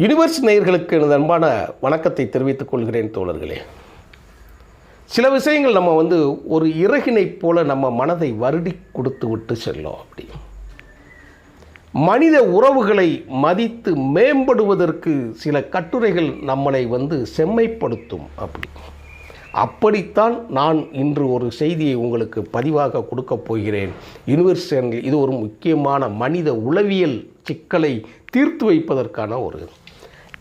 Universe நேயர்களுக்கு எனது அன்பான வணக்கத்தை தெரிவித்துக் கொள்கிறேன் தோழர்களே. சில விஷயங்கள் நம்ம ஒரு இறகினை போல நம்ம மனதை வருடி கொடுத்து விட்டு செல்லும். அப்படி மனித உறவுகளை மதித்து மேம்படுவதற்கு சில கட்டுரைகள் நம்மளை செம்மைப்படுத்தும். அப்படித்தான் நான் இன்று ஒரு செய்தியை உங்களுக்கு பதிவாக கொடுக்கப் போகிறேன். யுனிவர்ஸ் சேனல் இது ஒரு முக்கியமான மனித உளவியல் சிக்கலை தீர்த்து வைப்பதற்கான ஒரு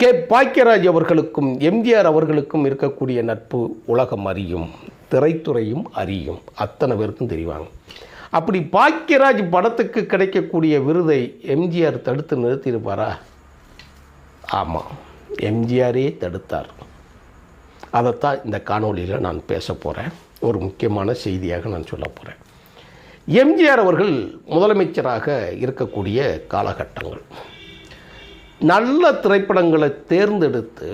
கே. பாக்கியராஜ் அவர்களுக்கும் எம்ஜிஆர் அவர்களுக்கும் இருக்கக்கூடிய நட்பு உலகம் அறியும், திரைத்துறையும் அறியும், அத்தனை பேருக்கும் தெரிவாங்க. அப்படி பாக்கியராஜ் படத்துக்கு கிடைக்கக்கூடிய விருதை எம்ஜிஆர் தடுத்து நிறுத்தியிருப்பாரா? ஆமாம், எம்ஜிஆரே தடுத்தார். அதைத்தான் இந்த காணொலியில் நான் பேச போகிறேன். ஒரு முக்கியமான செய்தியாக நான் சொல்ல போகிறேன். எம்ஜிஆர் அவர்கள் முதலமைச்சராக இருக்கக்கூடிய காலகட்டங்கள், நல்ல திரைப்படங்களை தேர்ந்தெடுத்து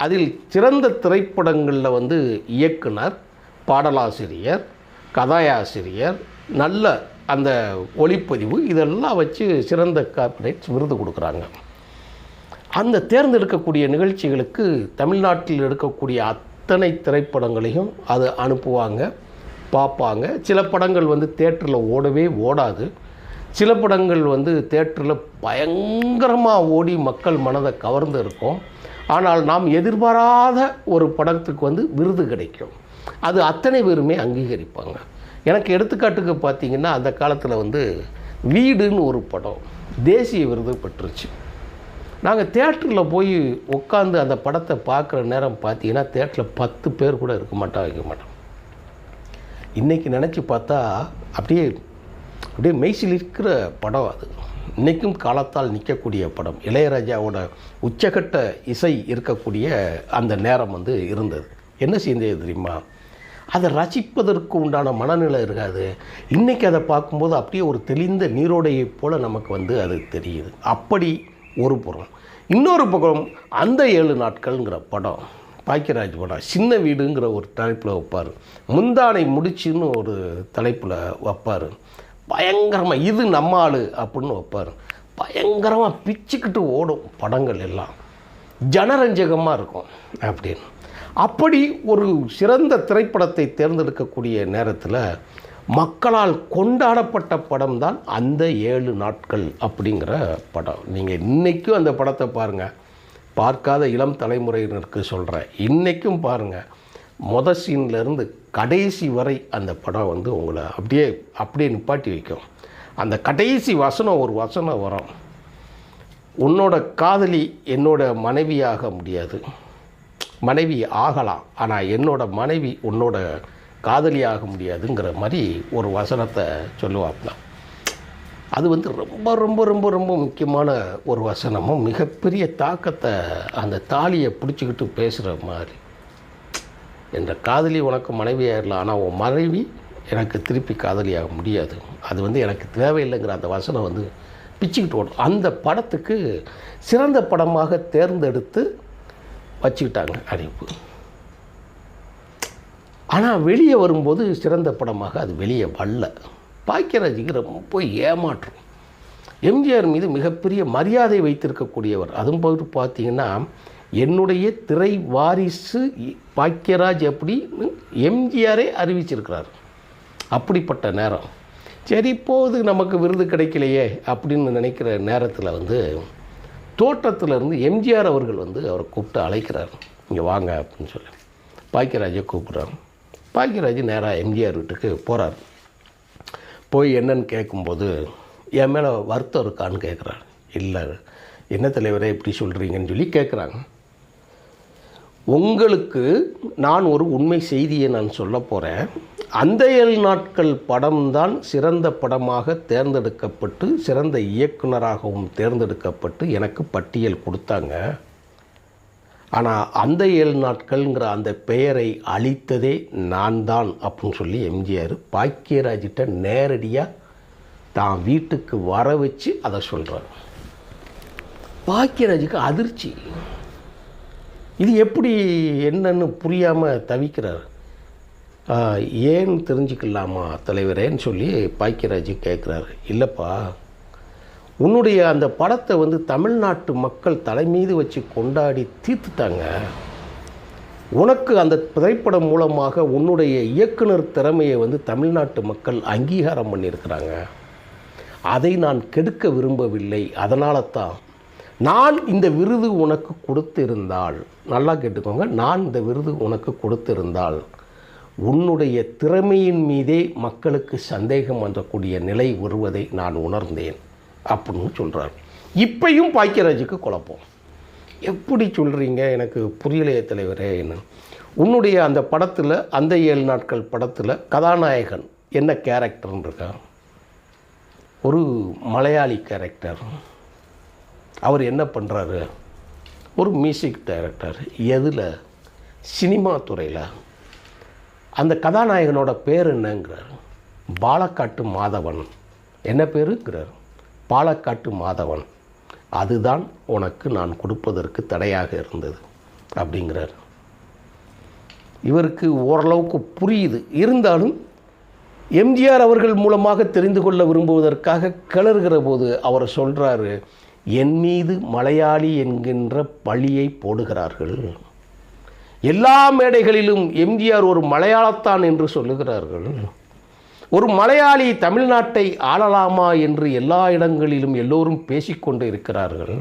அதில் சிறந்த திரைப்படங்களில் இயக்குனர், பாடலாசிரியர், கதாயாசிரியர், நல்ல அந்த ஒளிப்பதிவு இதெல்லாம் வச்சு சிறந்த கார்ப்பரேட்ஸ் விருது கொடுக்குறாங்க. அந்த தேர்ந்தெடுக்கக்கூடிய நிகழ்ச்சிகளுக்கு தமிழ்நாட்டில் எடுக்கக்கூடிய அத்தனை திரைப்படங்களையும் அது அனுப்புவாங்க, பார்ப்பாங்க. சில படங்கள் தேட்டரில் ஓடவே ஓடாது. சில படங்கள் தேட்டரில் பயங்கரமாக ஓடி மக்கள் மனதை கவர்ந்து இருக்கும். ஆனால் நாம் எதிர்பாராத ஒரு படத்துக்கு விருது கிடைக்கும். அது அத்தனை பேருமே அங்கீகரிப்பாங்க. எனக்கு எடுத்துக்காட்டுக்கு பார்த்திங்கன்னா, அந்த காலத்தில் வீடுன்னு ஒரு படம் தேசிய விருது பெற்றுச்சு. நாங்கள் தேட்டரில் போய் உட்காந்து அந்த படத்தை பார்க்குற நேரம் பார்த்திங்கன்னா தேட்டரில் 10 பேர் கூட இருக்க வைக்க மாட்டோம். இன்றைக்கி நினச்சி பார்த்தா அப்படியே மெய்சில் இருக்கிற படம். அது இன்றைக்கும் காலத்தால் நிற்கக்கூடிய படம். இளையராஜாவோட உச்சகட்ட இசை இருக்கக்கூடிய அந்த நேரம் இருந்தது. என்ன செய்தது தெரியுமா? அதை ரசிப்பதற்கு உண்டான மனநிலை இருக்காது. இன்றைக்கி அதை பார்க்கும்போது அப்படியே ஒரு தெளிந்த நீரோடையை போல் நமக்கு அது தெரியுது. அப்படி ஒரு புறம். இன்னொரு பக்கம் அந்த 7 நாட்கள்ங்கிற படம், பாக்கியராஜ் படம், சின்ன வீடுங்கிற ஒரு தலைப்பில் வைப்பார். முந்தானை முடிச்சுன்னு ஒரு தலைப்பில் வைப்பார். பயங்கரமாக இது நம்ம ஆள் அப்படின்னு வைப்பார். பயங்கரமாக பிச்சுக்கிட்டு ஓடும் படங்கள் எல்லாம், ஜனரஞ்சகமாக இருக்கும் அப்படின்னு. அப்படி ஒரு சிறந்த திரைப்படத்தை தேர்ந்தெடுக்கக்கூடிய நேரத்தில் மக்களால் கொண்டாடப்பட்ட படம் தான் அந்த 7 நாட்கள் அப்படிங்கிற படம். நீங்கள் இன்றைக்கும் அந்த படத்தை பாருங்கள். பார்க்காத இளம் தலைமுறையினருக்கு சொல்கிறேன், இன்றைக்கும் பாருங்கள். மொதல் சீன்லேருந்து கடைசி வரை அந்த படம் உங்களை அப்படியே நிப்பாட்டி வைக்கும். அந்த கடைசி வசனம், ஒரு வசனம் வரும், உன்னோட காதலி என்னோட மனைவியாக முடியாது, மனைவி ஆகலாம், ஆனால் என்னோட மனைவி உன்னோட காதலியாக முடியாதுங்கிற மாதிரி ஒரு வசனத்தை சொல்லுவாப்புல. அது ரொம்ப ரொம்ப ரொம்ப ரொம்ப முக்கியமான ஒரு வசனமும் மிகப்பெரிய தாக்கத்தை அந்த தாலியை பிடிச்சிக்கிட்டு பேசுகிற மாதிரி. என்ற காதலி உனக்கு மனைவியாகிடலாம், ஆனால் உன் மனைவி எனக்கு திருப்பி காதலியாக முடியாது, அது எனக்கு தேவையில்லைங்கிற அந்த வசனம் பிச்சுக்கிட்டு ஓடும். அந்த படத்துக்கு சிறந்த படமாக தேர்ந்தெடுத்து வச்சுக்கிட்டாங்க அறிவிப்பு. ஆனால் வெளியே வரும்போது சிறந்த படமாக அது வெளியே வரல. பாக்கியராஜுக்கு ரொம்ப ஏமாற்றம். எம்ஜிஆர் மீது மிகப்பெரிய மரியாதை வைத்திருக்கக்கூடியவர். அதுவும் போயிட்டு பார்த்திங்கன்னா, என்னுடைய திரை வாரிசு பாக்கியராஜ் அப்படின்னு எம்ஜிஆரே அறிவிச்சிருக்கிறார். அப்படிப்பட்ட நேரம். சரி, இப்போது நமக்கு விருது கிடைக்கலையே அப்படின்னு நினைக்கிற நேரத்தில் தோட்டத்திலேருந்து எம்ஜிஆர் அவர்கள் அவரை கூப்பிட்டு அழைக்கிறார். இங்கே வாங்க அப்படின்னு சொல்லி பாக்கியராஜை கூப்பிட்றாரு. பாக்கியராஜ் நேராக எம்ஜிஆர் வீட்டுக்கு போகிறார். போய் என்னன்னு கேட்கும்போது, என் மேலே வருத்தம் இருக்கான்னு கேட்குறாரு. இல்லை, என்ன தலைவரே இப்படி சொல்கிறீங்கன்னு சொல்லி கேட்குறாங்க. உங்களுக்கு நான் ஒரு உண்மை செய்தியை நான் சொல்ல போகிறேன். அந்த 7 நாட்கள் படம்தான் சிறந்த படமாக தேர்ந்தெடுக்கப்பட்டு சிறந்த இயக்குனராகவும் தேர்ந்தெடுக்கப்பட்டு எனக்கு பட்டியல் கொடுத்தாங்க. ஆனால் அந்த 7 நாட்கள்ங்கிற அந்த பெயரை அளித்ததே நான் தான் அப்படின்னு சொல்லி எம்ஜிஆர் பாக்கியராஜிட்ட நேரடியாக தான் வீட்டுக்கு வர வச்சு அதை சொல்கிறார். பாக்கியராஜுக்கு அதிர்ச்சி. இது எப்படி என்னன்னு புரியாமல் தவிக்கிறார். ஏன் தெரிஞ்சுக்கலாமா தலைவரேன்னு சொல்லி பாக்கியராஜ் கேட்குறாரு. இல்லைப்பா, உன்னுடைய அந்த படத்தை வந்து தமிழ்நாட்டு மக்கள் தலைமீது வச்சு கொண்டாடி தீர்த்துட்டாங்க. உனக்கு அந்த திரைப்படம் மூலமாக உன்னுடைய இயக்குனர் திறமையை வந்து தமிழ்நாட்டு மக்கள் அங்கீகாரம் பண்ணியிருக்கிறாங்க. அதை நான் கெடுக்க விரும்பவில்லை. அதனால தான் நான் இந்த விருது உனக்கு கொடுத்திருந்தால், நல்லா கேட்டுக்கோங்க, நான் இந்த விருது உனக்கு கொடுத்திருந்தால் உன்னுடைய திறமையின் மீதே மக்களுக்கு சந்தேகம் வரக்கூடிய நிலை வருவதை நான் உணர்ந்தேன் அப்படின்னு சொல்கிறார். இப்பையும் பாக்கியராஜுக்கு குழப்பம். எப்படி சொல்கிறீங்க, எனக்கு புரியலையே தலைவரே என்ன. உன்னுடைய அந்த படத்தில், அந்த 7 நாட்கள் படத்தில் கதாநாயகன் என்ன கேரக்டர்னு இருக்கா? ஒரு மலையாளி கேரக்டர். அவர் என்ன பண்ணுறாரு? ஒரு மியூசிக் டைரக்டர். எதில்? சினிமா துறையில். அந்த கதாநாயகனோட பேர் என்னங்கிறார்? பாலக்காட்டு மாதவன். என்ன பேருங்கிறார்? பாலக்காட்டு மாதவன். அதுதான் உனக்கு நான் கொடுப்பதற்கு தடையாக இருந்தது அப்படிங்கிறார். இவருக்கு ஓரளவுக்கு புரியுது. இருந்தாலும் எம்ஜிஆர் அவர்கள் மூலமாக தெரிந்து கொள்ள விரும்புவதற்காக கிளறுகிற போது அவர் சொல்கிறாரு, என் மீது மலையாளி என்கின்ற பழியை போடுகிறார்கள். எல்லா மேடைகளிலும் எம்ஜிஆர் ஒரு மலையாளத்தான் என்று சொல்லுகிறார்கள். ஒரு மலையாளி தமிழ்நாட்டை ஆளலாமா என்று எல்லா இடங்களிலும் எல்லோரும் பேசிக்கொண்டு இருக்கிறார்கள்.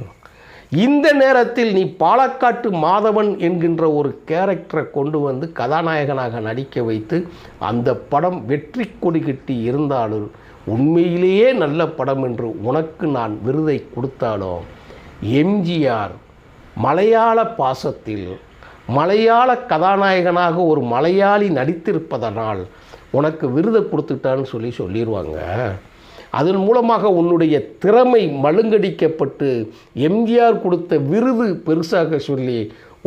இந்த நேரத்தில் நீ பாலக்காட்டு மாதவன் என்கின்ற ஒரு கேரக்டரை கொண்டு வந்து கதாநாயகனாக நடிக்க வைத்து அந்த படம் வெற்றி கொடி கட்டி இருந்தாலும் உண்மையிலேயே நல்ல படம் என்று உனக்கு நான் விருதை கொடுத்தாலும் எம்ஜிஆர் மலையாள பாசத்தில் மலையாள கதாநாயகனாக ஒரு மலையாளி நடித்திருப்பதனால் உனக்கு விருதை கொடுத்துட்டான்னு சொல்லிடுவாங்க. அதன் மூலமாக உன்னுடைய திறமை மழுங்கடிக்கப்பட்டு எம்ஜிஆர் கொடுத்த விருது பெருசாக சொல்லி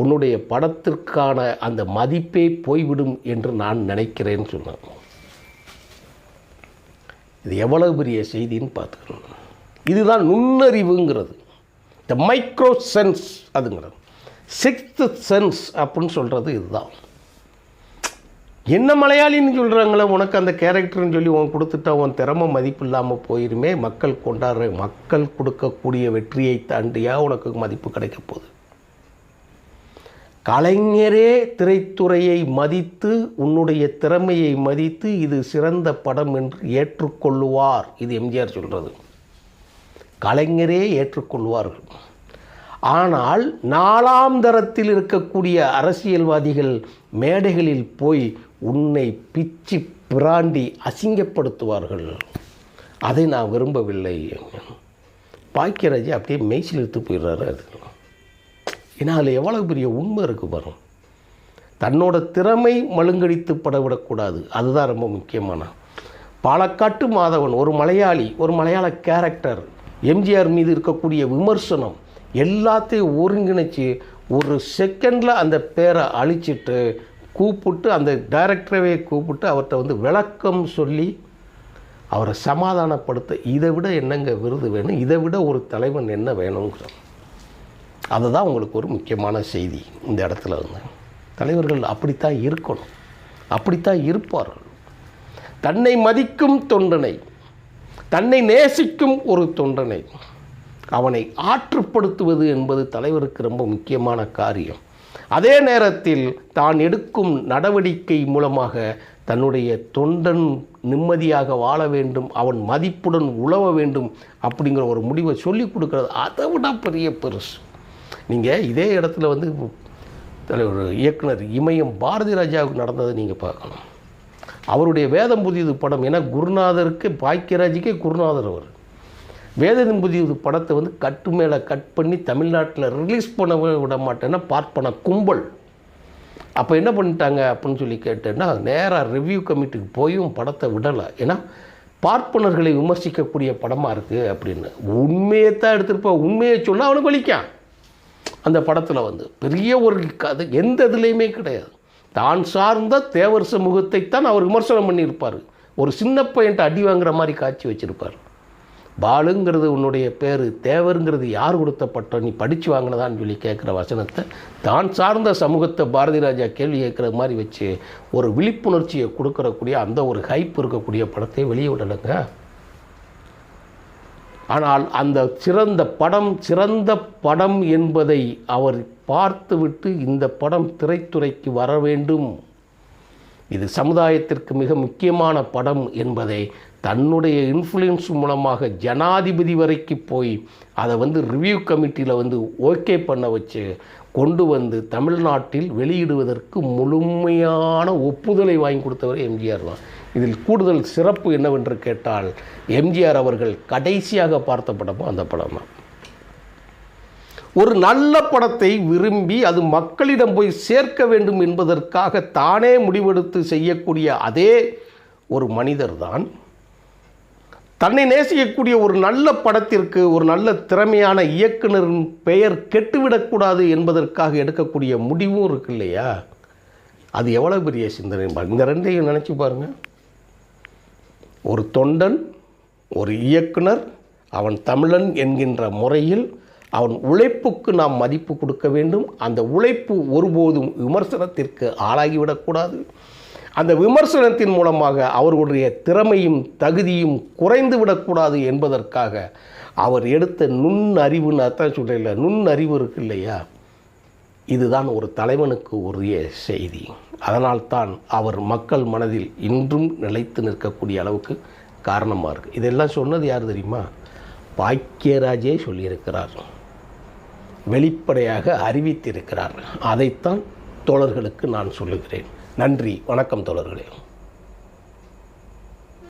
உன்னுடைய படத்திற்கான அந்த மதிப்பே போய்விடும் என்று நான் நினைக்கிறேன்னு சொன்னேன். இது எவ்வளவு பெரிய செய்தின்னு பார்த்துக்கணும். இதுதான் நுண்ணறிவுங்கிறது, த மைக்ரோ சென்ஸ். அதுங்கிறது 6th சென்ஸ் அப்படின்னு சொல்கிறது இதுதான். என்ன மலையாளின்னு சொல்கிறாங்களே, உனக்கு அந்த கேரக்டர்னு சொல்லி உன் கொடுத்துட்டா உன் திறமை மதிப்பு இல்லாமல் போயிருமே. மக்கள் கொண்டாடுற, மக்கள் கொடுக்கக்கூடிய வெற்றியை தாண்டியா உனக்கு மதிப்பு கிடைக்க போகுது? கலைஞரே திரைத்துறையை மதித்து உன்னுடைய திறமையை மதித்து இது சிறந்த படம் என்று ஏற்றுக்கொள்ளுவார். இது எம்ஜிஆர் சொல்கிறது. கலைஞரே ஏற்றுக்கொள்வார்கள். ஆனால் 4ஆம் தரத்தில் இருக்கக்கூடிய அரசியல்வாதிகள் மேடைகளில் போய் உன்னை பிச்சு பிராண்டி அசிங்கப்படுத்துவார்கள். அதை நான் விரும்பவில்லை. பாக்கியராஜ் அப்படியே மெய்சில் எடுத்து போயிடுறாரு. அது ஏன்னா அதில் எவ்வளோ பெரிய உண்மை இருக்குது பாருங்க. தன்னோட திறமை மழுங்கடித்து படவிடக்கூடாது. அதுதான் ரொம்ப முக்கியமான. பாலக்காட்டு மாதவன் ஒரு மலையாளி, ஒரு மலையாள கேரக்டர். எம்ஜிஆர் மீது இருக்கக்கூடிய விமர்சனம் எல்லாத்தையும் ஒருங்கிணைச்சி ஒரு செகண்டில் அந்த பேரை அழிச்சிட்டு கூப்பிட்டு அந்த டைரக்டரவே கூப்பிட்டு அவர்கிட்ட விளக்கம் சொல்லி அவரை சமாதானப்படுத்த, இதை விட என்னங்க விருது வேணும்? இதை விட ஒரு தலைவன் என்ன வேணுங்கிற அதுதான் உங்களுக்கு ஒரு முக்கியமான செய்தி. இந்த இடத்துல தலைவர்கள் அப்படித்தான் இருக்கணும், அப்படித்தான் இருப்பார்கள். தன்னை மதிக்கும் தொண்டனை, தன்னை நேசிக்கும் ஒரு தொண்டனை அவனை ஆற்றுப்படுத்துவது என்பது தலைவருக்கு ரொம்ப முக்கியமான காரியம். அதே நேரத்தில் தான் எடுக்கும் நடவடிக்கை மூலமாக தன்னுடைய தொண்டன் நிம்மதியாக வாழ வேண்டும், அவன் மதிப்புடன் உழவ வேண்டும் அப்படிங்கிற ஒரு முடிவை சொல்லிக் கொடுக்குறது அதை விட பெரிய பெருசு. நீங்கள் இதே இடத்துல தலைவர் இயக்குனர் இமயம் பாரதி ராஜாவுக்கு நடந்ததை நீங்கள் பார்க்கணும். அவருடைய வேதம் புதியது படம், ஏன்னா குருநாதருக்கு, பாக்கியராஜுக்கே குருநாதர் அவர். வேதம் புதியது படத்தை கட்டு மேலே கட் பண்ணி தமிழ்நாட்டில் ரிலீஸ் பண்ண விட மாட்டேன்னா பார்ப்பன கும்பல். அப்போ என்ன பண்ணிட்டாங்க அப்படின்னு சொல்லி கேட்டேன்னா, நேராக ரிவ்யூ கமிட்டிக்கு போயும் படத்தை விடலை. ஏன்னா பார்ப்பனர்களை விமர்சிக்கக்கூடிய படமாக இருக்குது அப்படின்னு. உண்மையை தான் எடுத்துருப்பா, உண்மையை சொன்னால் அவனுக்கு வலிக்கான். அந்த படத்தில் பெரிய ஒரு அது எந்த இதுலேயுமே கிடையாது. தான் சார்ந்த தேவர் சமூகத்தைத்தான் அவர் விமர்சனம் பண்ணியிருப்பார். ஒரு சின்ன பையன்ட்ட அடி வாங்குற மாதிரி காட்சி வச்சுருப்பார். பாலுங்கிறது உன்னுடைய பேர், தேவருங்கிறது யார் கொடுத்த பட்டம், நீ படித்து வாங்கினதான்னு சொல்லி கேட்குற வசனத்தை தான் சார்ந்த சமூகத்தை பாரதி ராஜா கேள்வி கேட்குற மாதிரி வச்சு ஒரு விழிப்புணர்ச்சியை கொடுக்கறக்கூடிய அந்த ஒரு ஹைப் இருக்கக்கூடிய படத்தை வெளியே விடலைங்க. ஆனால் அந்த சிறந்த படம் என்பதை அவர் பார்த்துவிட்டு இந்த படம் திரைத்துறைக்கு வர வேண்டும், இது சமுதாயத்திற்கு மிக முக்கியமான படம் என்பதை தன்னுடைய இன்ஃப்ளூயன்ஸ் மூலமாக ஜனாதிபதி வரைக்கு போய் அதை ரிவ்யூ கமிட்டியில் ஓகே பண்ண வச்சு கொண்டு தமிழ்நாட்டில் வெளியிடுவதற்கு முழுமையான ஒப்புதலை வாங்கி கொடுத்தவர் எம்ஜிஆர் தான். இதில் கூடுதல் சிறப்பு என்னவென்று கேட்டால், எம்ஜிஆர் அவர்கள் கடைசியாக பார்த்த படமும் அந்த படம் தான். ஒரு நல்ல படத்தை விரும்பி அது மக்களிடம் போய் சேர்க்க வேண்டும் என்பதற்காக தானே முடிவெடுத்து செய்யக்கூடிய அதே ஒரு மனிதர் தான் தன்னை நேசிக்கக்கூடிய ஒரு நல்ல படத்திற்கு ஒரு நல்ல திறமையான இயக்குனரின் பெயர் கெட்டுவிடக்கூடாது என்பதற்காக எடுக்கக்கூடிய முடிவும் இருக்கு இல்லையா? அது எவ்வளோ பெரிய சிந்தனை. இந்த ரெண்டையும் நினச்சி பாருங்கள். ஒரு தொண்டன், ஒரு இயக்குனர், அவன் தமிழன் என்கின்ற முறையில் அவன் உழைப்புக்கு நாம் மதிப்பு கொடுக்க வேண்டும். அந்த உழைப்பு ஒருபோதும் விமர்சனத்திற்கு ஆளாகிவிடக்கூடாது. அந்த விமர்சனத்தின் மூலமாக அவர்களுடைய திறமையும் தகுதியும் குறைந்து விடக்கூடாது என்பதற்காக அவர் எடுத்த நுண்ணறிவுன்னு அர்த்தம் சொல்ல, நுண்ணறிவு இருக்கு இல்லையா? இதுதான் ஒரு தலைவனுக்கு உரிய செய்தி. அதனால்தான் அவர் மக்கள் மனதில் இன்றும் நிலைத்து நிற்கக்கூடிய அளவுக்கு காரணமாக இருக்குது. இதெல்லாம் சொன்னது யார் தெரியுமா? பாக்கியராஜே சொல்லியிருக்கிறார், வெளிப்படையாக அறிவித்திருக்கிறார். அதைத்தான் தோழர்களுக்கு நான் சொல்லுகிறேன். நன்றி, வணக்கம் தோழர்களே.